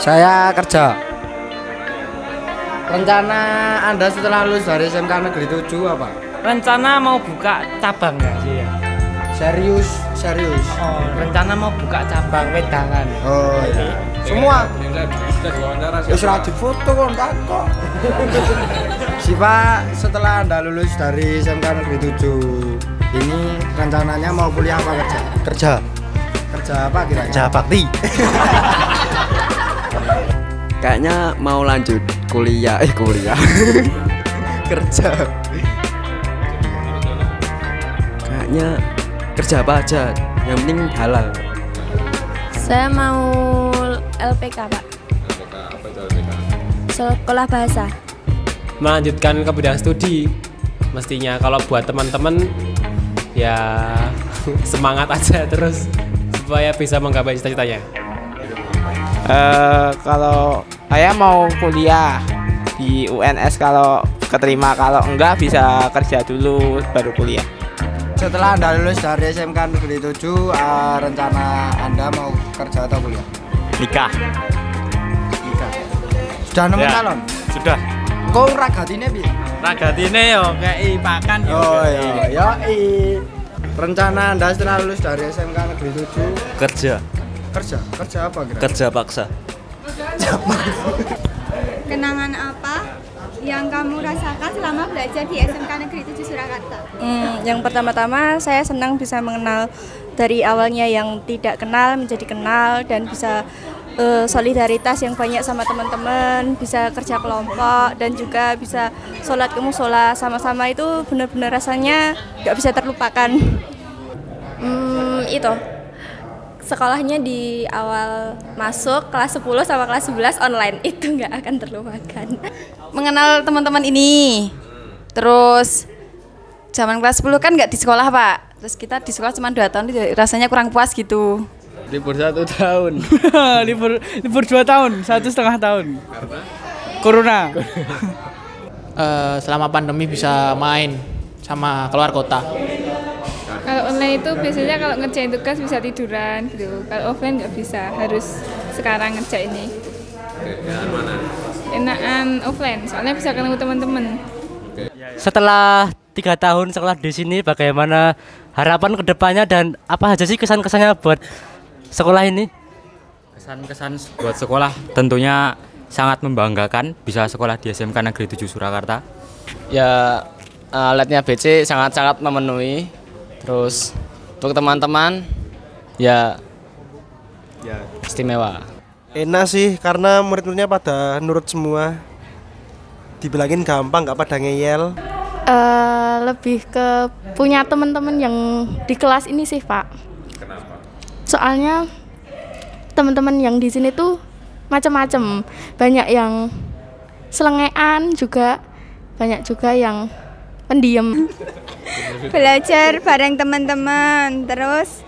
Saya kerja. Rencana Anda setelah lulus dari SMK Negeri 7 apa? Rencana mau buka cabang nggak sih ya? Serius. Oh, rencana mau buka cabang wedangan. Oh iya. Semua. Wis Ora difoto kon tak kok. Si Pak, setelah Anda lulus dari SMK Negeri 7, ini rencananya mau kuliah apa kerja? Kerja Kerja apa kira-kira? kerja bakti. Kayaknya mau lanjut kuliah kerja. Kayaknya kerja apa aja, yang penting halal. Saya mau LPK, Pak. Sekolah bahasa. Melanjutkan ke bidang studi. Mestinya kalau buat teman-teman ya semangat aja terus supaya bisa menggapai cita-citanya. Kalau saya mau kuliah di UNS, kalau keterima, kalau enggak bisa kerja dulu baru kuliah. Setelah Anda lulus dari SMK Negeri 7, rencana Anda mau kerja atau kuliah? Nikah. Sudah nemu Ya. calon? Sudah. Kau ragatine piye? Ragatine yo kayak pakan yo. Oh iya. Rencana Anda setelah lulus dari SMK Negeri 7 Kerja kerja apa kira? kerja paksa. Kenangan apa yang kamu rasakan selama belajar di SMK Negeri 7 Surakarta? Yang pertama-tama saya senang bisa mengenal dari awalnya yang tidak kenal menjadi kenal dan bisa solidaritas yang banyak sama teman-teman, bisa kerja kelompok dan juga bisa sholat ke musola sama-sama, itu benar-benar rasanya nggak bisa terlupakan. Itu sekolahnya di awal masuk kelas 10 sama kelas 11 online, itu nggak akan terlupakan. Mengenal teman-teman ini, terus zaman kelas 10 kan nggak di sekolah, Pak. Terus kita di sekolah cuma 2 tahun, rasanya kurang puas gitu. Libur 1 tahun. libur 2 tahun, 1,5 tahun. Karena corona. Selama pandemi bisa main sama keluar kota. Kalau online itu biasanya kalau ngerjain tugas bisa tiduran gitu. Kalau offline nggak bisa, harus sekarang ngerjain ini. Enakan mana? Enakan offline, soalnya bisa ketemu teman-teman. Setelah 3 tahun sekolah di sini, bagaimana harapan kedepannya dan apa aja sih kesan-kesannya buat sekolah ini? Kesan-kesan buat sekolah tentunya sangat membanggakan bisa sekolah di SMK Negeri 7 Surakarta. Ya, alatnya BC sangat-sangat memenuhi. Terus untuk teman-teman ya istimewa. Enak sih karena murid-muridnya pada nurut semua. Dibilangin gampang, nggak pada ngeyel. Lebih ke punya teman-teman yang di kelas ini sih, Pak. Kenapa? Soalnya teman-teman yang di sini tuh macam-macam. Banyak yang selengean juga, banyak juga yang pendiam. Belajar bareng teman-teman, terus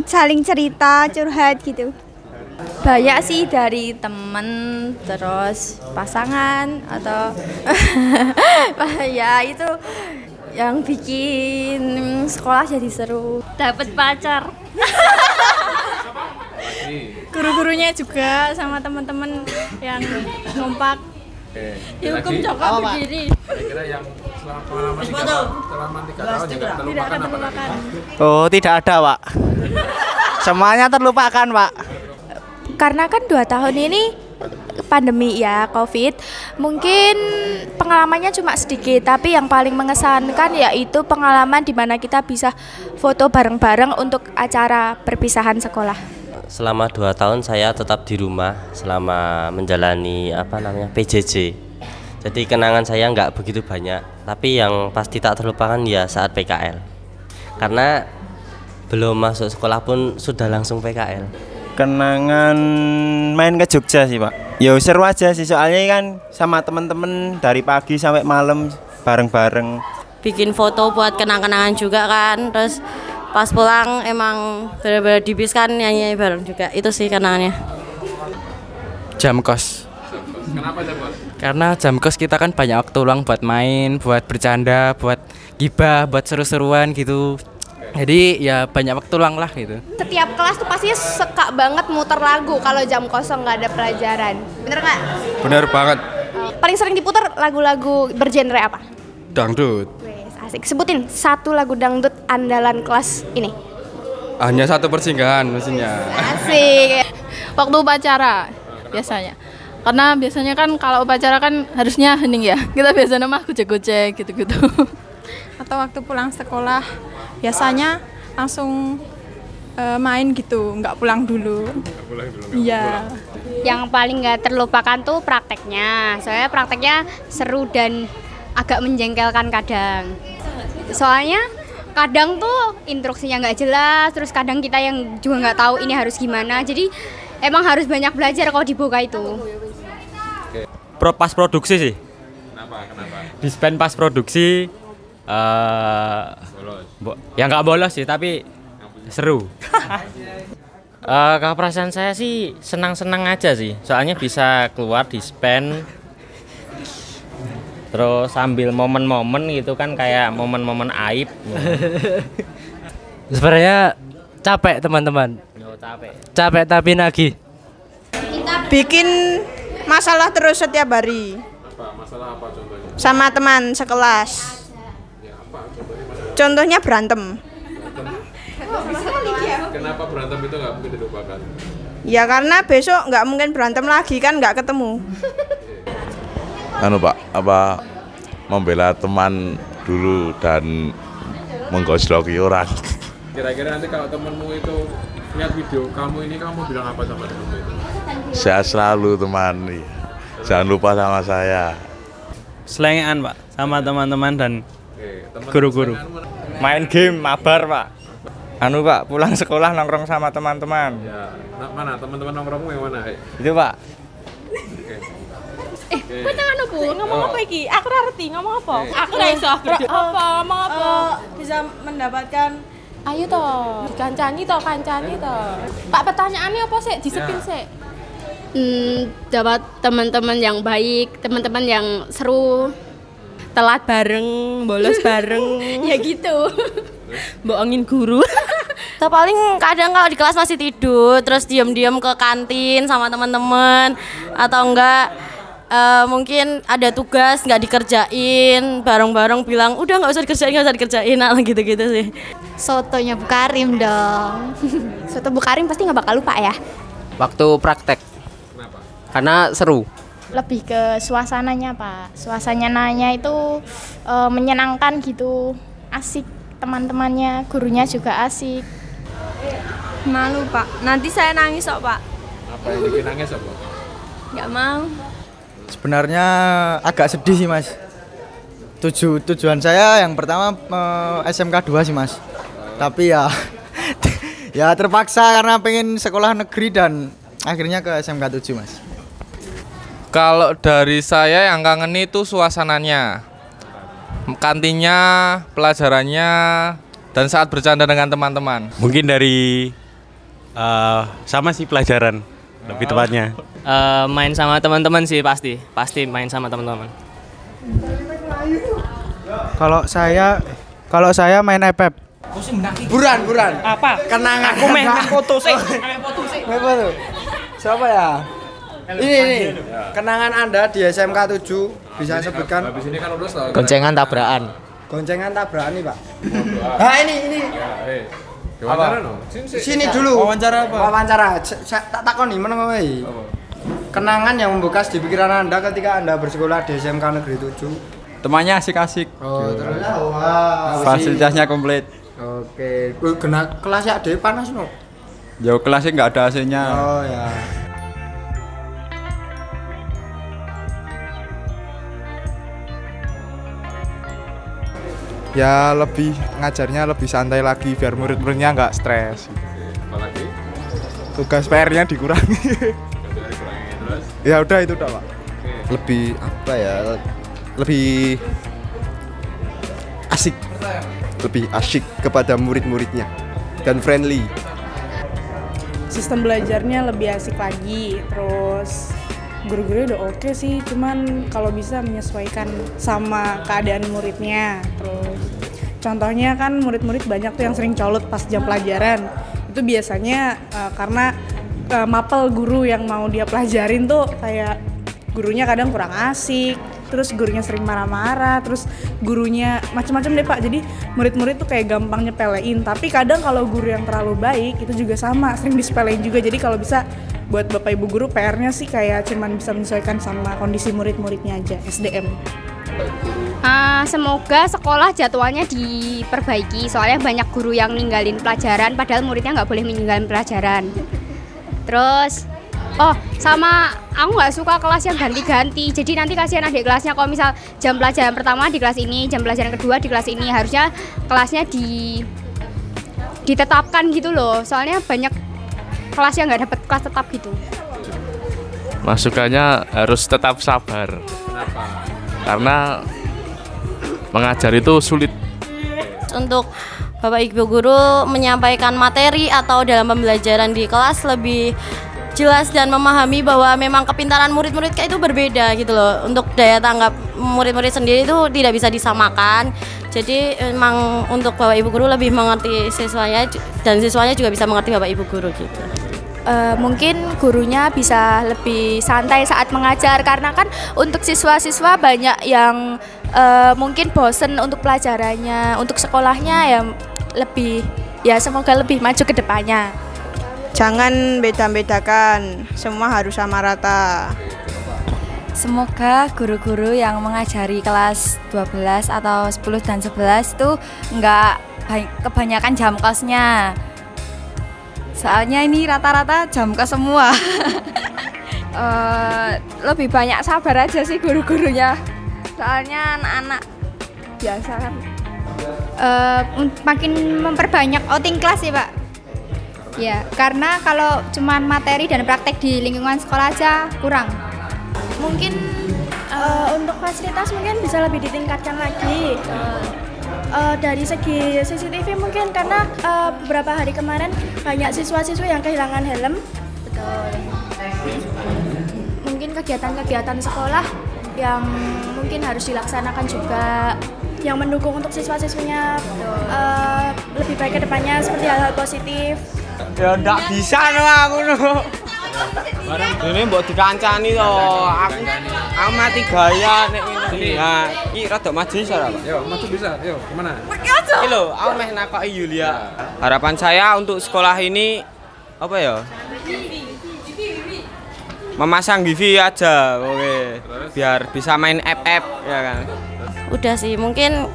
saling cerita, curhat gitu. Banyak sih dari teman, terus pasangan atau ya itu yang bikin sekolah jadi seru. Dapat pacar. Guru-gurunya juga sama teman-teman yang kompak. Dihukum coklat berdiri. Kira-kira yang selama pengalaman 3 tahun juga Tidak akan terlupakan. Oh, tidak ada, Pak. Semuanya terlupakan, Pak. Karena kan 2 tahun ini pandemi ya, COVID, mungkin pengalamannya cuma sedikit, tapi yang paling mengesankan yaitu pengalaman di mana kita bisa foto bareng-bareng untuk acara perpisahan sekolah. Selama 2 tahun saya tetap di rumah selama menjalani PJJ. Jadi kenangan saya nggak begitu banyak, tapi yang pasti tak terlupakan ya saat PKL. Karena belum masuk sekolah pun sudah langsung PKL. Kenangan main ke Jogja sih, Pak. Ya seru aja sih, soalnya kan sama teman-teman dari pagi sampai malam bareng-bareng. Bikin foto buat kenang-kenangan juga kan, terus pas pulang emang benar-benar di bis kan nyanyi bareng juga. Itu sih kenangannya. Jam kos. Kenapa jam kos? Karena jam kos kita kan banyak waktu luang buat main, buat bercanda, buat gibah, buat seru-seruan gitu. Jadi ya banyak waktu luang lah gitu. Setiap kelas tuh pasti suka banget muter lagu kalau jam kosong nggak ada pelajaran. Bener nggak? Bener banget. Paling sering diputar lagu-lagu bergenre apa? Dangdut. Wes, asik. Sebutin satu lagu dangdut andalan kelas ini. Hanya satu persinggahan mestinya. Asik. Waktu upacara biasanya. Karena biasanya kan kalau upacara kan harusnya hening ya. Kita biasanya mah gojek-gojek gitu-gitu. Atau waktu pulang sekolah biasanya langsung main gitu, nggak pulang dulu. Iya. Yang paling nggak terlupakan tuh prakteknya. Soalnya prakteknya seru dan agak menjengkelkan kadang. Soalnya kadang tuh instruksinya nggak jelas, terus kadang kita yang juga nggak tahu ini harus gimana. Jadi emang harus banyak belajar kalau di Boka itu. Pas produksi sih. Kenapa? Dispen pas produksi ya nggak bolos sih, tapi seru. Kalau perasaan saya sih senang-senang aja sih, soalnya bisa keluar dispen, terus sambil momen-momen gitu kan, kayak momen-momen aib. Sebenarnya capek teman-teman. Capek tapi nagih. Bikin masalah terus setiap hari. Masalah apa contohnya? Sama teman sekelas. Contohnya berantem. Kenapa berantem itu nggak mungkin dilupakan? Ya karena besok nggak mungkin berantem lagi kan, nggak ketemu. Pak, membela teman dulu dan menggosloki orang. Kira-kira nanti kalau temenmu itu lihat video kamu ini, kamu bilang apa sama temenmu itu? Saya selalu temani, jangan lupa sama saya. Selengean Pak, sama teman-teman dan guru-guru. Main game, mabar Pak. Pak, pulang sekolah nongkrong sama teman-teman. Ya, mana teman-teman nongkrongmu yang mana? Itu Pak. Jangan apa? Ngomong apa iki? Aku ngerti ngomong apa? Aku ora iso. Apa? Ngomong apa? Bisa mendapatkan. Ayo toh, dikancani toh, kancani toh. Pak, pertanyaannya apa sih? Disepin sih. Dapat teman-teman yang baik, teman-teman yang seru, telat bareng, bolos bareng. Ya gitu. Bohongin guru. Atau paling kadang kalau di kelas masih tidur, terus diam-diam ke kantin sama teman-teman, atau enggak mungkin ada tugas nggak dikerjain, bareng-bareng bilang udah nggak usah dikerjain, nah gitu-gitu sih. Sotonya Bu Karim dong. Soto Bu Karim pasti nggak bakal lupa ya. Waktu praktek. Kenapa? Karena seru. Lebih ke suasananya Pak. Suasananya itu menyenangkan gitu, asik, teman-temannya, gurunya juga asik. Malu Pak, nanti saya nangis kok Pak. Apa yang bikin nangis apa? Nggak mau. Sebenarnya agak sedih sih Mas. Tujuan saya yang pertama SMK 2 sih Mas. Tapi ya ya terpaksa karena pengen sekolah negeri dan akhirnya ke SMK 7 Mas. Kalau dari saya yang kangen itu suasananya, kantinnya, pelajarannya, dan saat bercanda dengan teman-teman. Mungkin dari sama sih pelajaran lebih tepatnya. Main sama teman-teman sih, pasti main sama teman-teman. Kalau saya main iPad. Buran. Apa? Kenangan. Aku main foto sih. Apa tuh? Siapa ya? Ini kenangan Anda di SMK 7 bisa sebutkan. Habis ini kan lulus loh. Goncengan tabrakan. Goncengan tabrakan nih Pak. Nah ini. Wawancara no? Sini dulu. Wawancara apa? Wawancara. Tak takoni meneng wae. Kenangan yang membekas di pikiran Anda ketika Anda bersekolah di SMK Negeri 7. Temannya asik-asik. Oh, terus wah. Fasilitasnya komplit. Oke. Kena kelas ya dhewe panas no. Jauh kelasnya nggak ada AC-nya. Oh ya. Ya lebih ngajarnya lebih santai lagi biar murid-muridnya nggak stres. Apalagi? Tugas PR-nya dikurangi. Ya udah itu dah Pak. Lebih apa ya? Lebih asik kepada murid-muridnya dan friendly. Sistem belajarnya lebih asik lagi, terus guru-guru udah oke sih, cuman kalau bisa menyesuaikan sama keadaan muridnya, terus Contohnya kan murid-murid banyak tuh yang sering colot pas jam pelajaran. Itu biasanya karena mapel guru yang mau dia pelajarin tuh kayak gurunya kadang kurang asik, terus gurunya sering marah-marah, terus gurunya macam-macam deh Pak. Jadi murid-murid tuh kayak gampang nyepelein. Tapi kadang kalau guru yang terlalu baik itu juga sama, sering disepelein juga. Jadi kalau bisa buat Bapak Ibu guru PR-nya sih kayak cuman bisa menyesuaikan sama kondisi murid-muridnya aja, SDM. Semoga sekolah jadwalnya diperbaiki, soalnya banyak guru yang ninggalin pelajaran padahal muridnya nggak boleh meninggalin pelajaran. Terus sama aku nggak suka kelas yang ganti-ganti, jadi nanti kasihan adik kelasnya kalau misal jam pelajaran pertama di kelas ini, jam pelajaran kedua di kelas ini. Harusnya kelasnya ditetapkan gitu loh, soalnya banyak kelas yang nggak dapat kelas tetap gitu. Masukannya harus tetap sabar. Kenapa? Karena mengajar itu sulit. Untuk Bapak Ibu guru menyampaikan materi atau dalam pembelajaran di kelas lebih jelas dan memahami bahwa memang kepintaran murid-murid itu berbeda gitu loh. Untuk daya tanggap murid-murid sendiri itu tidak bisa disamakan. Jadi memang untuk Bapak Ibu guru lebih mengerti siswanya dan siswanya juga bisa mengerti Bapak Ibu guru gitu. Mungkin gurunya bisa lebih santai saat mengajar karena kan untuk siswa-siswa banyak yang mungkin bosen untuk pelajarannya, untuk sekolahnya ya lebih, ya semoga lebih maju ke depannya. Jangan beda-bedakan, semua harus sama rata. Semoga guru-guru yang mengajari kelas 12 atau 10 dan 11 itu nggak kebanyakan jam kosnya. Soalnya ini rata-rata jam kos semua. Lebih banyak sabar aja sih guru-gurunya. Soalnya anak-anak biasa kan. Makin memperbanyak outing kelas ya Pak. Ya, karena kalau cuman materi dan praktek di lingkungan sekolah aja kurang. Mungkin untuk fasilitas mungkin bisa lebih ditingkatkan lagi. Dari segi CCTV mungkin karena beberapa hari kemarin banyak siswa-siswa yang kehilangan helm. Betul. Mungkin kegiatan-kegiatan sekolah yang mungkin harus dilaksanakan juga yang mendukung untuk siswa-siswinya lebih baik ke depannya seperti hal-hal positif. Ya ndak bisa no aku no. Ini mbok dikancani to. Aku mati gaya nek ngene. Nah, iki rada maju iso ora, Pak? Yo, maju bisa. Yo, gimana? Iki lho, aku meh nakoki Yulia. Harapan saya untuk sekolah ini apa ya? Memasang wifi aja, oke. Biar bisa main app ya kan. Udah sih, mungkin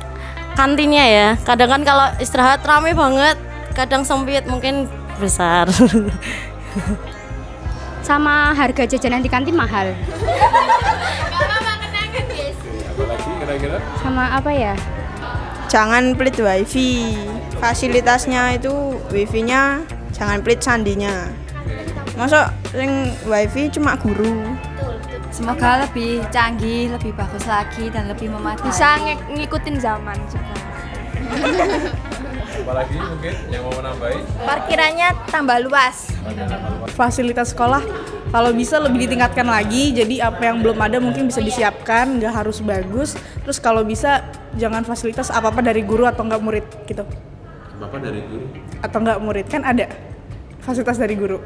kantinnya ya. Kadang kan kalau istirahat rame banget, kadang sempit, mungkin besar. Sama harga jajanan di kantin mahal. Apalagi kira-kira? Sama apa ya? Jangan pelit wifi. Fasilitasnya itu wifi-nya jangan pelit sandinya. Masuk ring wifi cuma guru. Semoga lebih canggih, lebih bagus lagi dan lebih memadai. Bisa ngikutin zaman juga. Apalagi mungkin yang mau menambahin? Parkirannya tambah luas. Fasilitas sekolah kalau bisa lebih ditingkatkan lagi, jadi apa yang belum ada mungkin bisa disiapkan, nggak harus bagus. Terus kalau bisa jangan fasilitas apa-apa dari guru atau nggak murid gitu. Bapak dari guru? Atau nggak murid, kan ada fasilitas dari guru.